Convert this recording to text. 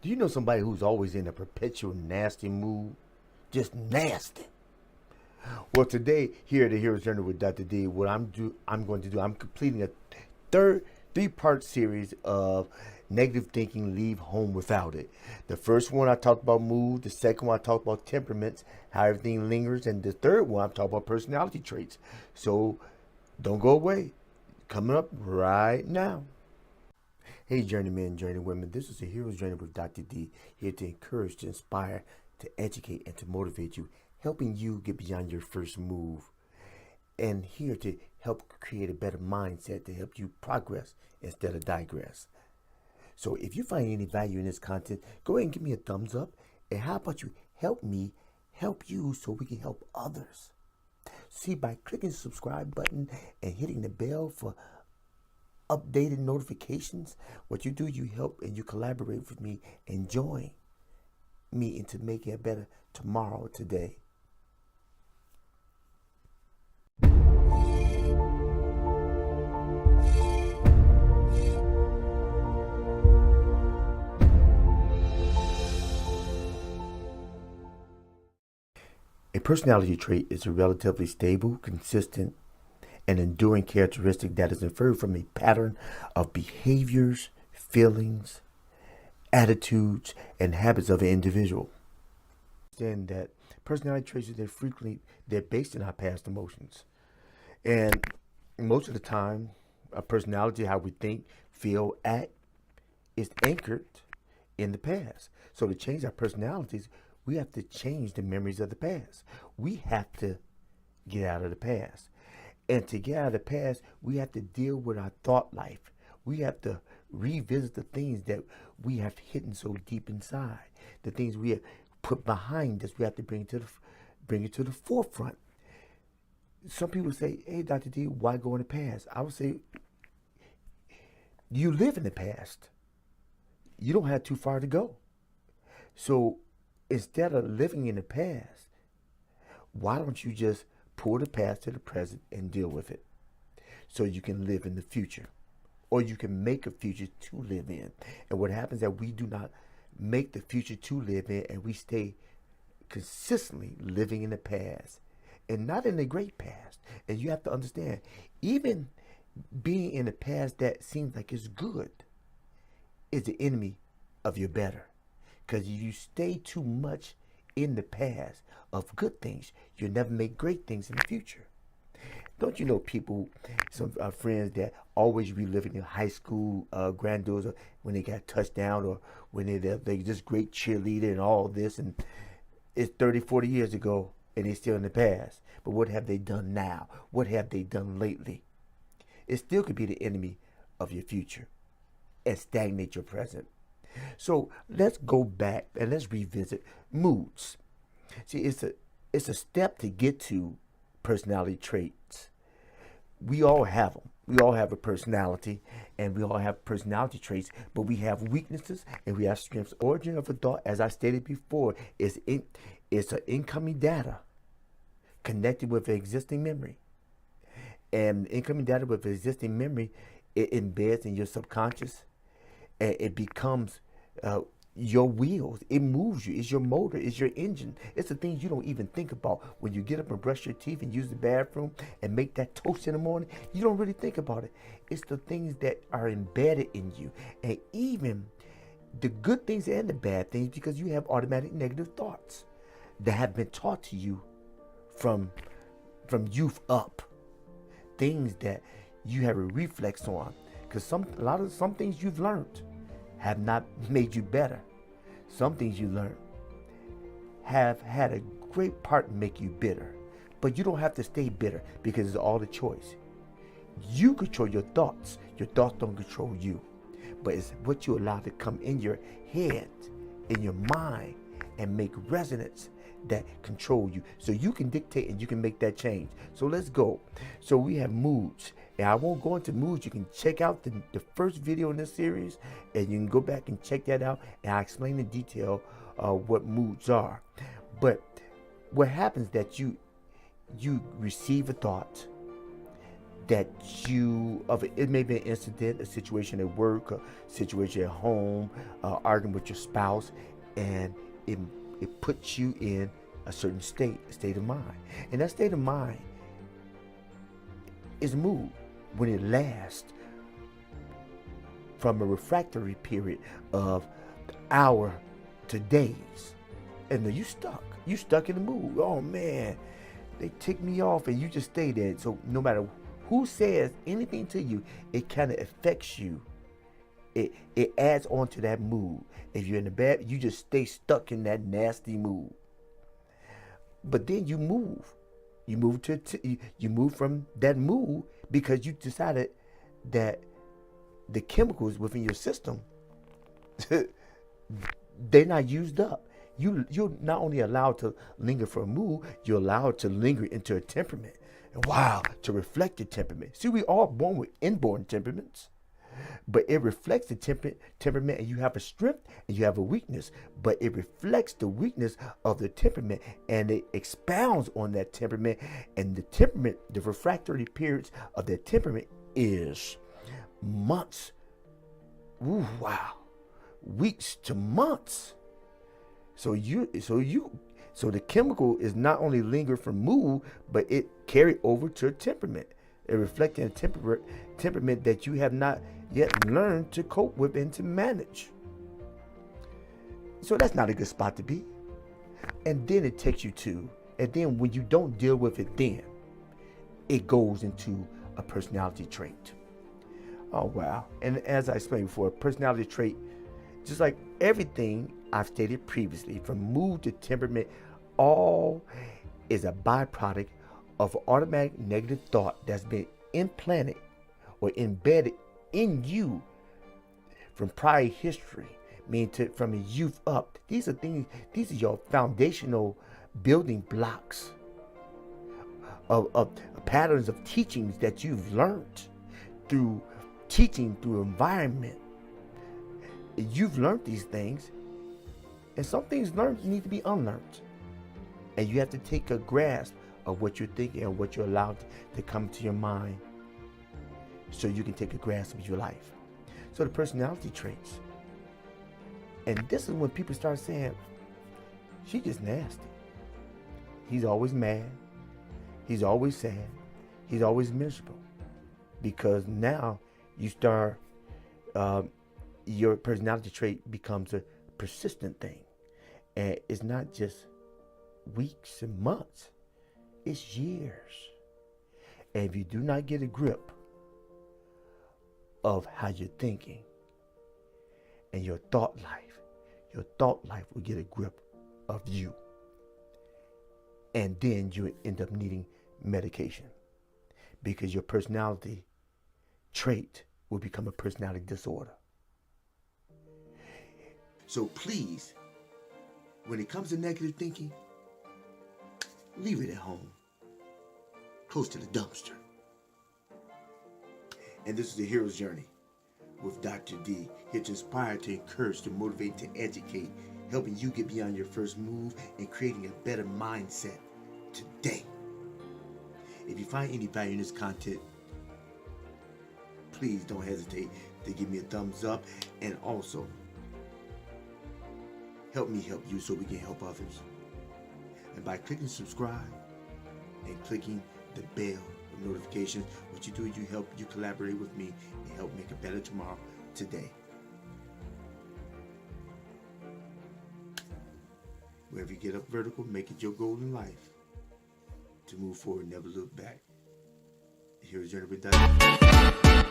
Do you know somebody who's always in a perpetual nasty mood? Just nasty. Well, today here at the Hero's Journey with Dr. D, I'm going to do, I'm completing a third three-part series of negative thinking. Leave home without it. The first one I talked about mood. The second one I talked about temperaments, how everything lingers, and the third one I'm talking about personality traits. So don't go away. Coming up right now. Hey, journeymen, journeywomen, this is the Hero's Journey with Dr. D, here to encourage, to inspire, to educate, and to motivate you, helping you get beyond your first move, and here to help create a better mindset to help you progress instead of digress. So if you find any value in this content, go ahead and give me a thumbs up, and how about you help me help you so we can help others. See, by clicking the subscribe button and hitting the bell for updated notifications, what you do, you help and you collaborate with me and join me into making a better tomorrow today. A personality trait is a relatively stable, consistent, and enduring characteristic that is inferred from a pattern of behaviors, feelings, attitudes, and habits of an individual. Understand that personality traits they're based in our past emotions, and most of the time, our personality, how we think, feel, act, is anchored in the past. So to change our personalities, we have to change the memories of the past. We have to get out of the past. And to get out of the past, we have to deal with our thought life. We have to revisit the things that we have hidden so deep inside. The things we have put behind us, we have to bring it to the forefront. Some people say, hey, Dr. D, why go in the past? I would say, you live in the past. You don't have too far to go. So instead of living in the past, why don't you just pull the past to the present and deal with it so you can live in the future, or you can make a future to live in. And what happens is that we do not make the future to live in, and we stay consistently living in the past and not in the great past. And you have to understand, even being in the past that seems like it's good is the enemy of your better. Because if you stay too much in the past of good things, you'll never make great things in the future. Don't you know people, some friends that always reliving their high school grandeurs, or when they got touchdown, or when they just great cheerleader and all this, and it's 30, 40 years ago and they're still in the past. But what have they done now? What have they done lately? It still could be the enemy of your future and stagnate your present. So let's go back and let's revisit moods. See, it's a step to get to personality traits. We all have them. We all have a personality, and we all have personality traits, but we have weaknesses and we have strengths. Origin of a thought, as I stated before, it's an incoming data connected with an existing memory. And incoming data with existing memory, it embeds in your subconscious, and it becomes your wheels. It moves you. It's your motor. It's your engine. It's the things you don't even think about. When you get up and brush your teeth and use the bathroom and make that toast in the morning, you don't really think about it. It's the things that are embedded in you. And even the good things and the bad things, because you have automatic negative thoughts that have been taught to you from youth up. Things that you have a reflex on. Because some things you've learned have not made you better. Some things you learn have had a great part in make you bitter. But you don't have to stay bitter, because it's all the choice. You control your thoughts. Your thoughts don't control you. But it's what you allow to come in your head, in your mind, and make resonance that control you. So you can dictate and you can make that change. So let's go. So we have moods. And I won't go into moods. You can check out the first video in this series, and you can go back and check that out, and I explain in detail what moods are. But what happens that you receive a thought, that it may be an incident, a situation at work, a situation at home, arguing with your spouse, and it puts you in a certain state of mind. And that state of mind is mood when it lasts from a refractory period of hour to days. And then you stuck in the mood. Oh man, they tick me off, and you just stay there. So no matter who says anything to you, it kind of affects you. It adds on to that mood. If you're in the bad, you just stay stuck in that nasty mood. But then you move. You move from that mood because you decided that the chemicals within your system, they're not used up. You're not only allowed to linger for a mood, you're allowed to linger into a temperament. And wow, to reflect your temperament. See, we all born with inborn temperaments, but it reflects the temperament, and you have a strength and you have a weakness, but it reflects the weakness of the temperament, and it expounds on that temperament. And the refractory periods of that temperament is months. Ooh, wow. Weeks to months. So the chemical is not only linger from mood, but it carry over to temperament. It reflecting a temperament that you have not yet learned to cope with and to manage. So that's not a good spot to be. And then it takes you to, and then when you don't deal with it, then it goes into a personality trait. Oh wow. And as I explained before, personality trait, just like everything I've stated previously, from mood to temperament, all is a byproduct of automatic negative thought that's been implanted or embedded in you from prior history, meaning from your youth up. These are your foundational building blocks of patterns of teachings that you've learned through teaching, through environment. You've learned these things, and some things learned need to be unlearned. And you have to take a grasp of what you're thinking and what you're allowed to come to your mind, so you can take a grasp of your life. So the personality traits. And this is when people start saying, she's just nasty. He's always mad. He's always sad. He's always miserable. Because now you start, your personality trait becomes a persistent thing. And it's not just weeks and months. It's years. And if you do not get a grip of how you're thinking and your thought life will get a grip of you. And then you end up needing medication, because your personality trait will become a personality disorder. So please, when it comes to negative thinking, leave it at home, close to the dumpster. And this is the Hero's Journey with Dr. D, here to inspire, to encourage, to motivate, to educate, helping you get beyond your first move and creating a better mindset today. If you find any value in this content, please don't hesitate to give me a thumbs up, and also help me help you so we can help others. And by clicking subscribe and clicking the bell of notifications, what you do is you collaborate with me and help make a better tomorrow today. Wherever you get up vertical, make it your goal in life to move forward, never look back. Here's Journey with Dr.